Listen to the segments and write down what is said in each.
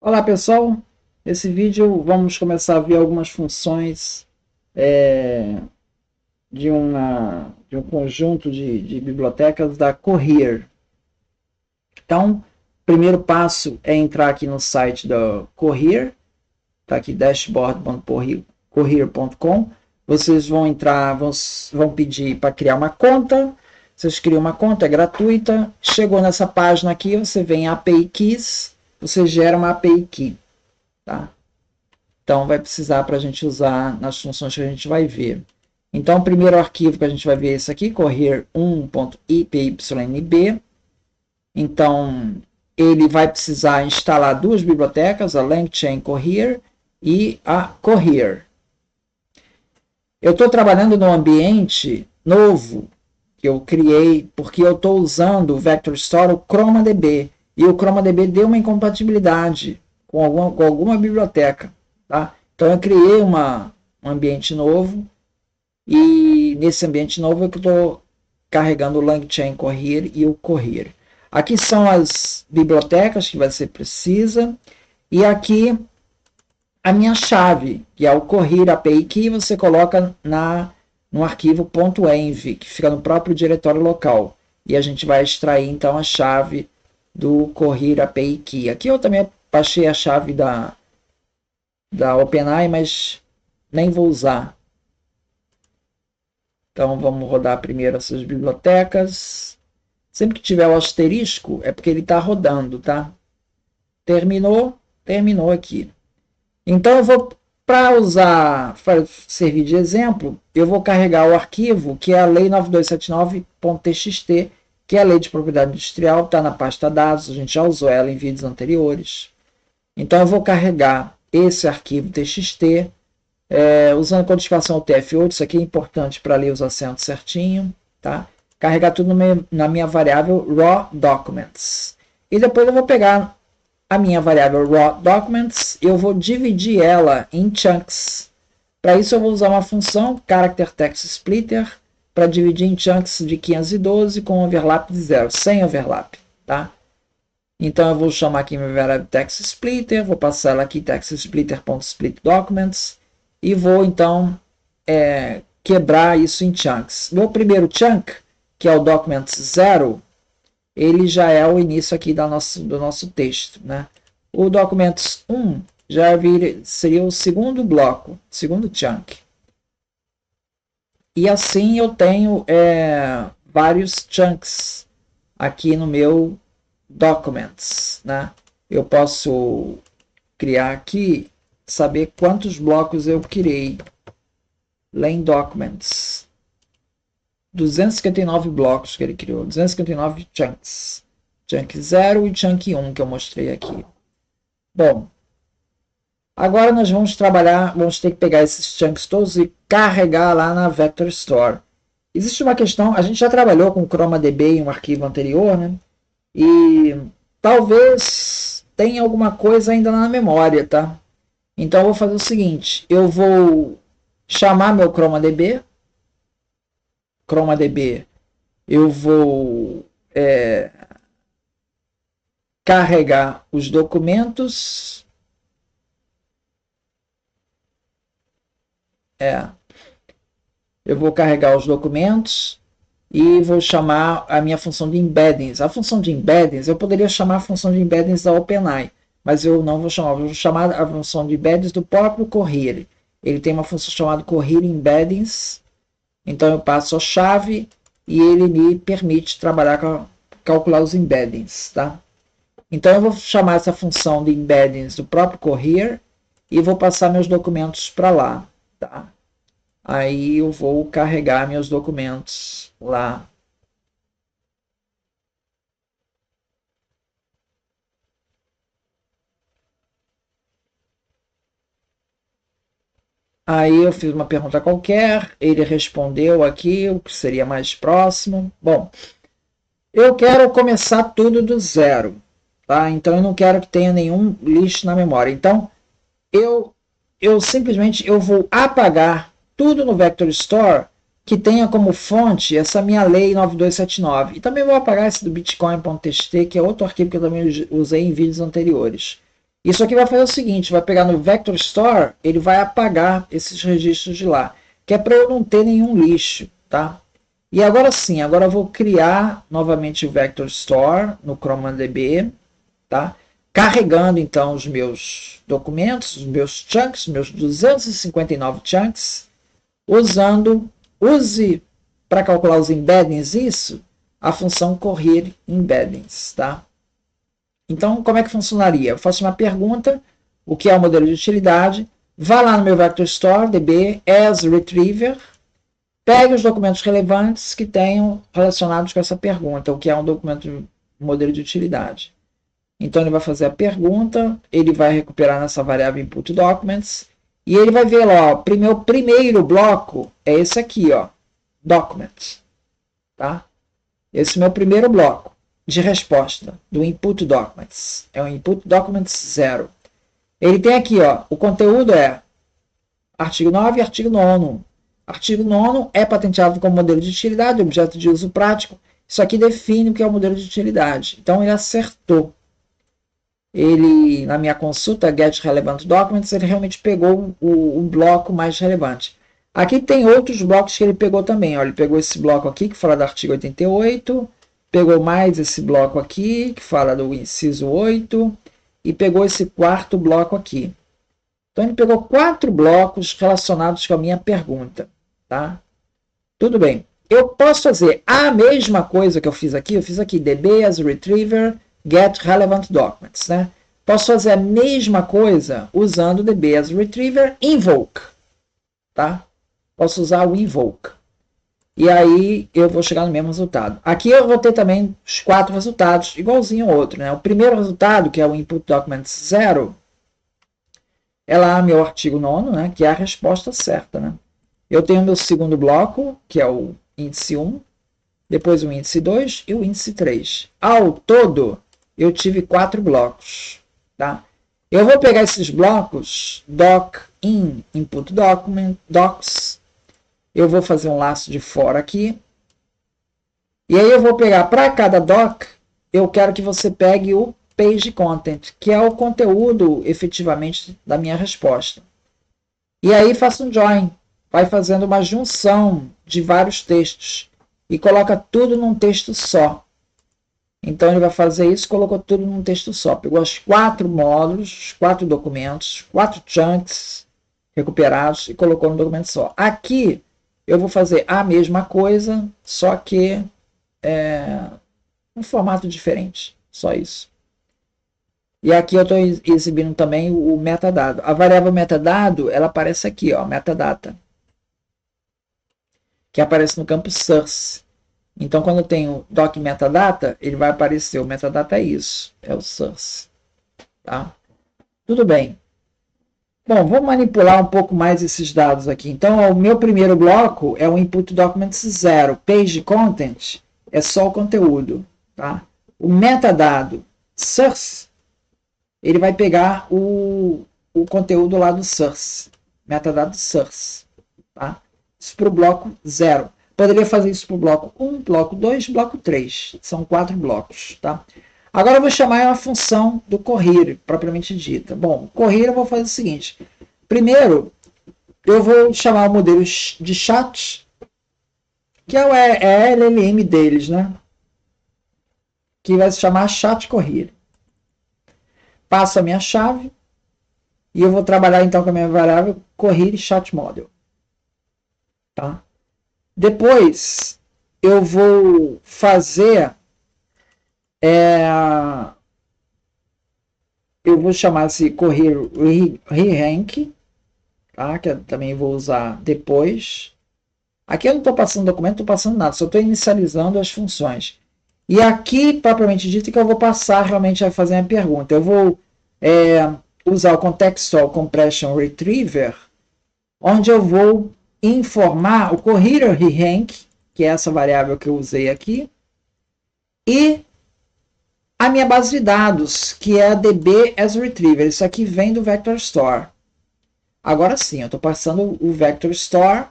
Olá pessoal, nesse vídeo vamos começar a ver algumas funções de um conjunto de bibliotecas da Cohere. Então, o primeiro passo é entrar aqui no site da Cohere, está aqui dashboard.cohere.com. Vocês vão entrar, vão pedir para criar uma conta. Vocês criam uma conta, é gratuita. Chegou nessa página aqui, você vem em API Keys, você gera uma API Key. Tá? Então, vai precisar para a gente usar nas funções que a gente vai ver. Então, o primeiro arquivo que a gente vai ver é esse aqui, cohere1.ipynb. Então, ele vai precisar instalar duas bibliotecas, a LangChain Cohere e a Cohere. Eu estou trabalhando num ambiente novo que eu criei, porque eu estou usando o Vector Store, o ChromaDB, e o ChromaDB deu uma incompatibilidade com alguma biblioteca. Tá? Então eu criei um ambiente novo e nesse ambiente novo eu estou carregando o LangChain Cohere e o Cohere. Aqui são as bibliotecas que você precisa e aqui a minha chave, que é o Cohere API Key, você coloca no arquivo .env, que fica no próprio diretório local. E a gente vai extrair então a chave do Cohere API Key. Aqui eu também baixei a chave da OpenAI, mas nem vou usar. Então vamos rodar primeiro essas bibliotecas. Sempre que tiver o asterisco é porque ele está rodando, tá? Terminou aqui. Então eu vou, para servir de exemplo, eu vou carregar o arquivo que é a lei 9279.txt, que é a lei de propriedade industrial, está na pasta dados, a gente já usou ela em vídeos anteriores. Então eu vou carregar esse arquivo txt, usando a codificação UTF-8, isso aqui é importante para ler os acentos certinho, tá? Carregar tudo na minha variável raw documents. E depois eu vou pegar a minha variável raw documents, eu vou dividir ela em chunks. Para isso eu vou usar uma função character text splitter para dividir em chunks de 512 com overlap de 0, sem overlap, tá? Então eu vou chamar aqui minha variável text splitter, vou passar ela aqui textsplitter.splitDocuments e vou então quebrar isso em chunks. Meu primeiro chunk, que é o documents 0, ele já é o início aqui do nosso texto, né? O documents 1 já seria o segundo bloco, segundo chunk. E assim eu tenho vários chunks aqui no meu documents, né? Eu posso criar aqui, saber quantos blocos eu criei. Len documents. 259 blocos que ele criou, 259 chunks. Chunk 0 e chunk 1 que eu mostrei aqui. Bom, agora nós vamos ter que pegar esses chunks todos e carregar lá na Vector Store. Existe uma questão, a gente já trabalhou com ChromaDB em um arquivo anterior, né? E talvez tenha alguma coisa ainda na memória, tá? Então eu vou fazer o seguinte, eu vou chamar meu ChromaDB, eu vou carregar os documentos, eu vou carregar os documentos e vou chamar a minha função de embeddings. A função de embeddings, eu poderia chamar a função de embeddings da OpenAI, mas eu não vou chamar, vou chamar a função de embeddings do próprio Cohere. Ele tem uma função chamada Cohere Embeddings, então eu passo a chave e ele me permite calcular os embeddings, tá? Então eu vou chamar essa função de embeddings do próprio Cohere e vou passar meus documentos para lá, tá? Aí eu vou carregar meus documentos lá. Aí eu fiz uma pergunta qualquer, ele respondeu aqui o que seria mais próximo. Bom, eu quero começar tudo do zero, tá? Então eu não quero que tenha nenhum lixo na memória. Então eu simplesmente vou apagar tudo no Vector Store que tenha como fonte essa minha lei 9279. E também vou apagar esse do bitcoin.txt, que é outro arquivo que eu também usei em vídeos anteriores. Isso aqui vai fazer o seguinte, vai pegar no Vector Store, ele vai apagar esses registros de lá, que é para eu não ter nenhum lixo, tá? E agora sim, agora eu vou criar novamente o Vector Store no ChromaDB, tá? Carregando então os meus documentos, os meus chunks, meus 259 chunks, use para calcular os embeddings isso, a função correr embeddings, tá? Então, como é que funcionaria? Eu faço uma pergunta, o que é o modelo de utilidade, vá lá no meu Vector Store, DB, as retriever, pegue os documentos relevantes que tenham relacionados com essa pergunta, o que é um documento modelo de utilidade. Então, ele vai fazer a pergunta, ele vai recuperar nessa variável input documents, e ele vai ver lá, ó, meu primeiro bloco é esse aqui, ó, document, tá? Esse é o meu primeiro bloco de resposta do input documents. É o input documents 0. Ele tem aqui, ó, o conteúdo é artigo 9 e artigo 9º. Artigo 9º é patenteado como modelo de utilidade, objeto de uso prático. Isso aqui define o que é o modelo de utilidade. Então, ele acertou. Ele, na minha consulta, Get Relevant Documents, ele realmente pegou o bloco mais relevante. Aqui tem outros blocos que ele pegou também. Ó. Ele pegou esse bloco aqui, que fala do artigo 88, pegou mais esse bloco aqui, que fala do inciso 8, e pegou esse quarto bloco aqui. Então, ele pegou 4 blocos relacionados com a minha pergunta. Tá? Tudo bem. Eu posso fazer a mesma coisa que eu fiz aqui DB as retriever, get relevant documents. Né? Posso fazer a mesma coisa usando DB as retriever, invoke. Tá? Posso usar o invoke. E aí eu vou chegar no mesmo resultado. Aqui eu vou ter também os 4 resultados, igualzinho ao outro. Né? O primeiro resultado, que é o input documents 0, é lá meu artigo 9º, né? Que é a resposta certa. Né? Eu tenho meu segundo bloco, que é o índice 1, depois o índice 2 e o índice 3. Ao todo, eu tive 4 blocos. Tá? Eu vou pegar esses blocos, doc in input document, docs, eu vou fazer um laço de for aqui, e aí eu vou pegar para cada doc, eu quero que você pegue o page content, que é o conteúdo efetivamente da minha resposta. E aí faço um join, vai fazendo uma junção de vários textos, e coloca tudo num texto só. Então, ele vai fazer isso, colocou tudo num texto só. Pegou os 4 módulos, os 4 documentos, 4 chunks recuperados e colocou no documento só. Aqui, eu vou fazer a mesma coisa, só que um formato diferente. Só isso. E aqui eu estou exibindo também o metadado. A variável metadado, ela aparece aqui, ó, metadata. Que aparece no campo source. Então, quando eu tenho doc metadata, ele vai aparecer. O metadata é isso, é o source. Tá? Tudo bem. Bom, vamos manipular um pouco mais esses dados aqui. Então, o meu primeiro bloco é o input documents 0. Page content é só o conteúdo. Tá? O metadado source, ele vai pegar o conteúdo lá do source. Metadado source. Tá? Isso para o bloco 0. Poderia fazer isso para o bloco 1, bloco 2, bloco 3. São 4 blocos. Tá? Agora eu vou chamar uma função do correr, propriamente dita. Bom, correr eu vou fazer o seguinte. Primeiro, eu vou chamar o modelo de chat, que é a LLM deles, né? Que vai se chamar chat correr. Passo a minha chave e eu vou trabalhar então com a minha variável correr chat model. Tá? Depois, eu vou fazer... eu vou chamar esse correr re-rank, tá? Que eu também vou usar depois. Aqui eu não estou passando documento, não estou passando nada, só estou inicializando as funções. E aqui, propriamente dito, que eu vou passar realmente a fazer a pergunta. Eu vou usar o Contextual Compression Retriever, onde eu vou informar o correr re-rank, que é essa variável que eu usei aqui, e a minha base de dados, que é a DB as retriever. Isso aqui vem do Vector Store. Agora sim, eu estou passando o Vector Store,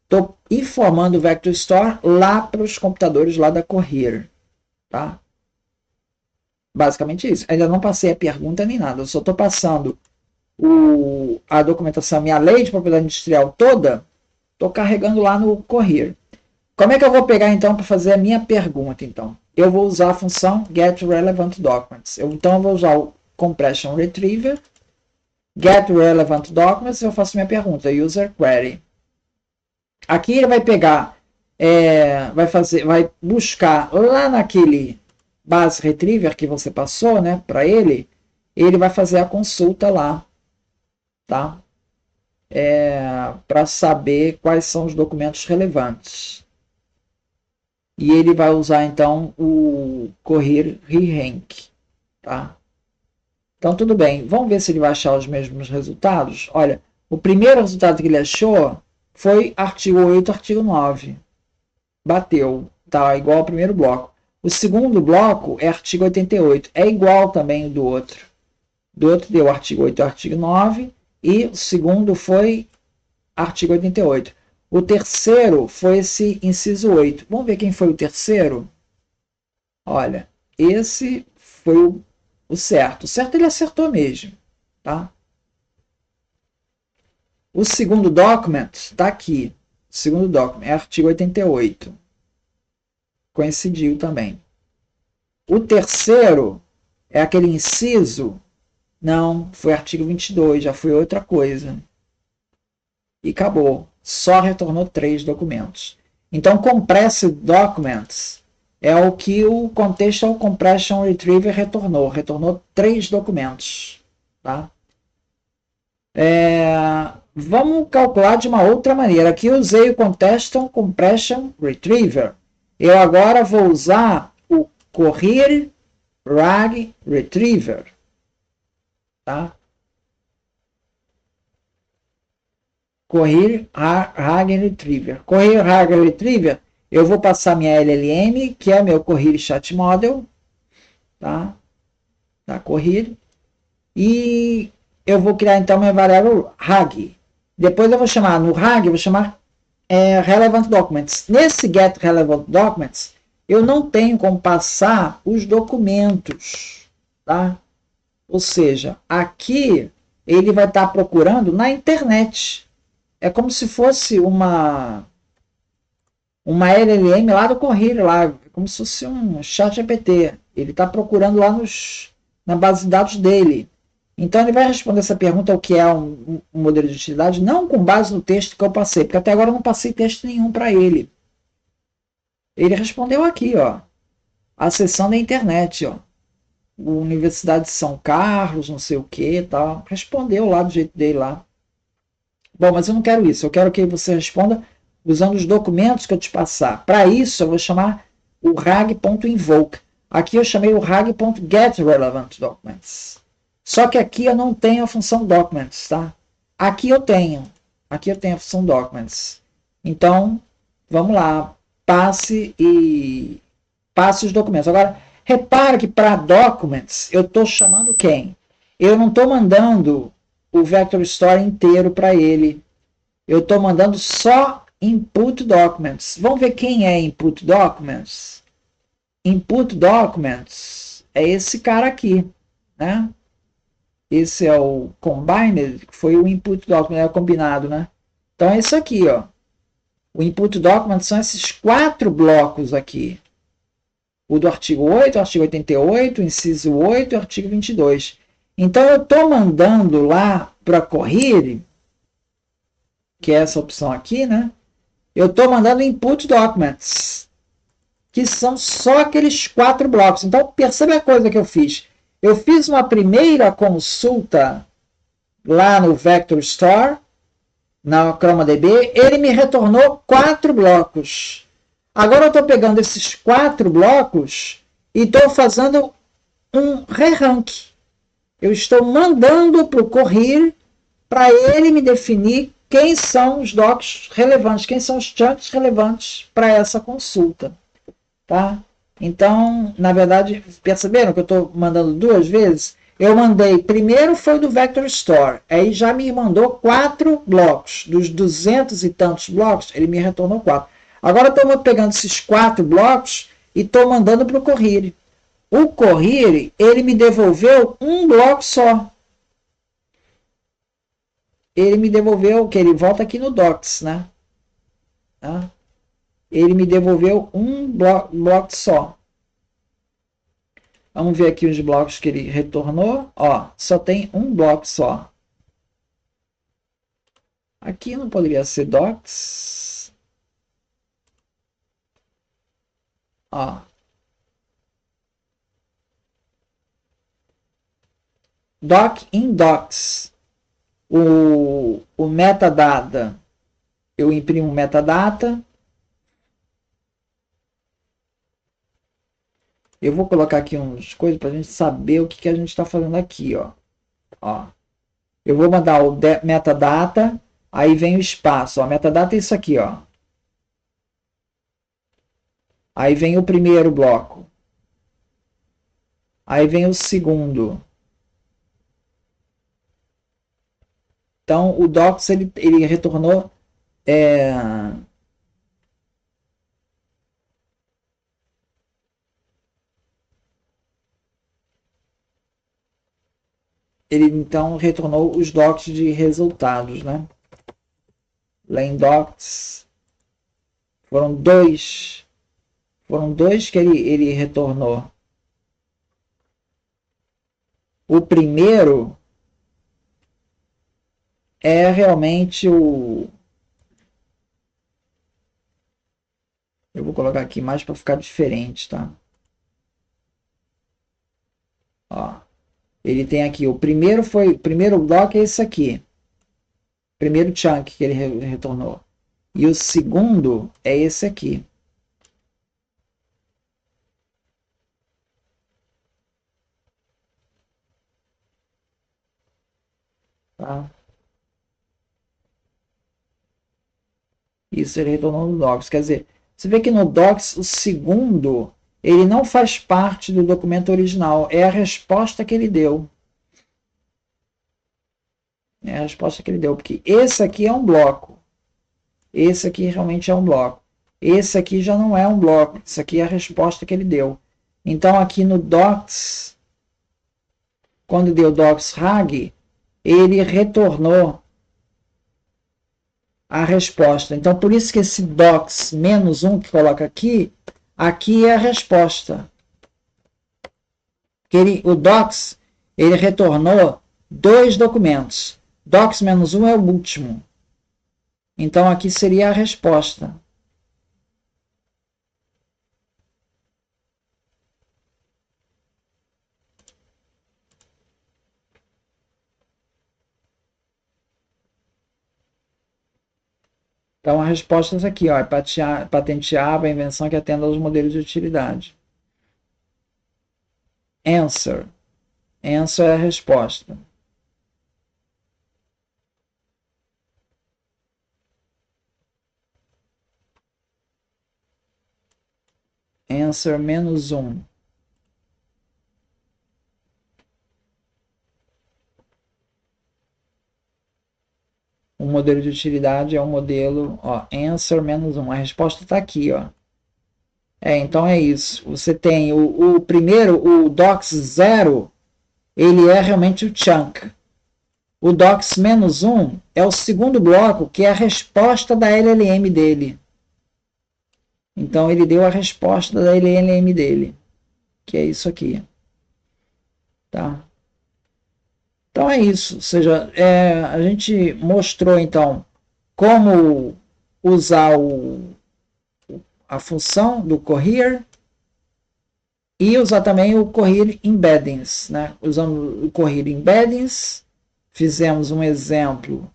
estou informando o Vector Store lá para os computadores lá da Correr. Tá? Basicamente isso. Ainda não passei a pergunta nem nada. Eu só estou passando a documentação, minha lei de propriedade industrial toda, estou carregando lá no Cohere. Como é que eu vou pegar então para fazer a minha pergunta? Então, eu vou usar a função getRelevantDocuments. Então eu vou usar o compression retriever, getRelevantDocuments, e eu faço minha pergunta, user query. Aqui ele vai pegar, vai buscar lá naquele base retriever que você passou, né, para ele vai fazer a consulta lá, tá? Para saber quais são os documentos relevantes. E ele vai usar então o Cohere Rerank, tá? Então tudo bem, vamos ver se ele vai achar os mesmos resultados. Olha, o primeiro resultado que ele achou foi artigo 8, artigo 9. Bateu, tá igual ao primeiro bloco. O segundo bloco é artigo 88, é igual também do outro. Do outro deu artigo 8 e artigo 9, e o segundo foi artigo 88. O terceiro foi esse inciso 8. Vamos ver quem foi o terceiro? Olha, esse foi o certo. O certo ele acertou mesmo, tá? O segundo document está aqui. O segundo document é artigo 88. Coincidiu também. O terceiro é aquele inciso. Não, foi artigo 22, já foi outra coisa. E acabou. Só retornou 3 documentos. Então, compressed documents é o que o contextual compression retriever retornou. Retornou 3 documentos. Tá? Vamos calcular de uma outra maneira. Aqui eu usei o contextual compression retriever. Eu agora vou usar o Cohere RAG retriever. Tá? Cohere RAG retriever. Cohere RAG retriever, eu vou passar minha LLM, que é meu Cohere Chat Model, tá? Tá, Cohere. E eu vou criar então minha variável RAG. Depois eu vou chamar, no RAG, eu vou chamar Relevant Documents. Nesse Get Relevant Documents, eu não tenho como passar os documentos, tá? Ou seja, aqui ele vai estar procurando na internet. É como se fosse uma LLM lá do Cohere, lá, como se fosse um chat GPT. Ele está procurando lá na base de dados dele. Então ele vai responder essa pergunta, o que é um modelo de utilidade, não com base no texto que eu passei, porque até agora eu não passei texto nenhum para ele. Ele respondeu aqui, ó, a seção da internet, ó, Universidade de São Carlos, não sei o que, tal. Respondeu lá do jeito dele lá. Bom, mas eu não quero isso. Eu quero que você responda usando os documentos que eu te passar. Para isso, eu vou chamar o rag.invoke. Aqui eu chamei o rag.getRelevantDocuments. Só que aqui eu não tenho a função documents, tá? Aqui eu tenho. Aqui eu tenho a função documents. Então, vamos lá. Passe os documentos. Agora, repara que para documents, eu estou chamando quem? Eu não estou mandando o Vector Store inteiro para ele. Eu estou mandando só Input Documents. Vamos ver quem é Input Documents? Input Documents é esse cara aqui, né? Esse é o Combined, que foi o Input Document, é o combinado, né? Então é isso aqui, ó. O Input Documents são esses 4 blocos aqui. O do artigo 8, o artigo 88, o inciso 8 e o artigo 22. Então, eu estou mandando lá para Cohere, que é essa opção aqui, né? Eu estou mandando Input Documents, que são só aqueles 4 blocos. Então, perceba a coisa que eu fiz. Eu fiz uma primeira consulta lá no Vector Store, na ChromaDB, ele me retornou 4 blocos. Agora eu estou pegando esses 4 blocos e estou fazendo um re-rank. Eu estou mandando para o Cohere para ele me definir quem são os docs relevantes, quem são os chunks relevantes para essa consulta. Tá? Então, na verdade, perceberam que eu estou mandando 2 vezes? Eu mandei, primeiro foi do Vector Store, aí já me mandou 4 blocos. Dos 200 e tantos blocos, ele me retornou 4. Agora eu estou pegando esses 4 blocos e estou mandando para o Cohere. O Cohere, ele me devolveu um bloco só. Ele me devolveu, que ele volta aqui no docs, né? Tá? Ele me devolveu um bloco só. Vamos ver aqui os blocos que ele retornou. Ó, só tem um bloco só. Aqui não poderia ser docs. Ó. Doc in docs. O metadata. Eu imprimo metadata. Eu vou colocar aqui umas coisas para a gente saber o que a gente está fazendo aqui, ó. Ó. Eu vou mandar o metadata, aí vem o espaço. Ó. Metadata é isso aqui, ó. Aí vem o primeiro bloco. Aí vem o segundo. Então, o docs, ele retornou... Ele, então, retornou os docs de resultados, né? Len-docs. Foram dois que ele retornou. O primeiro é realmente o... Eu vou colocar aqui mais para ficar diferente, tá? Ó. Ele tem aqui, o primeiro bloco é esse aqui. Primeiro chunk que ele retornou. E o segundo é esse aqui. Tá? Isso ele retornou no docs. Quer dizer, você vê que no docs o segundo, ele não faz parte do documento original. É a resposta que ele deu. É a resposta que ele deu. Porque esse aqui é um bloco. Esse aqui realmente é um bloco. Esse aqui já não é um bloco. Isso aqui é a resposta que ele deu. Então, aqui no docs, quando deu docs rag, ele retornou a resposta. Então, por isso que esse docs menos 1 que coloca aqui, aqui é a resposta. O docs, ele retornou dois documentos. Docs menos 1 é o último. Então, aqui seria a resposta. Então, a resposta é aqui, ó, é patentear a invenção que atenda aos modelos de utilidade. Answer. Answer é a resposta. Answer menos 1. O modelo de utilidade é o modelo, ó, answer menos 1. A resposta está aqui, ó. Então é isso. Você tem o primeiro, o docs 0, ele é realmente o chunk. O docs menos 1 é o segundo bloco, que é a resposta da LLM dele. Então ele deu a resposta da LLM dele, que é isso aqui. Tá? Então é isso. Ou seja, a gente mostrou então como usar a função do Cohere e usar também o Cohere Embeddings. Né? Usando o Cohere Embeddings, fizemos um exemplo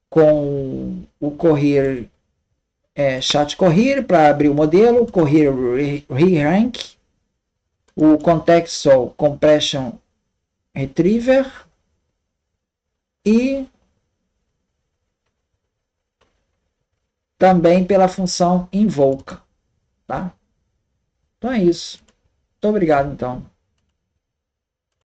com o Cohere Chat Cohere para abrir o modelo, Cohere Re-Rank, o Contextual Compression Retriever e também pela função invoke. Tá? Então é isso. Muito obrigado, então.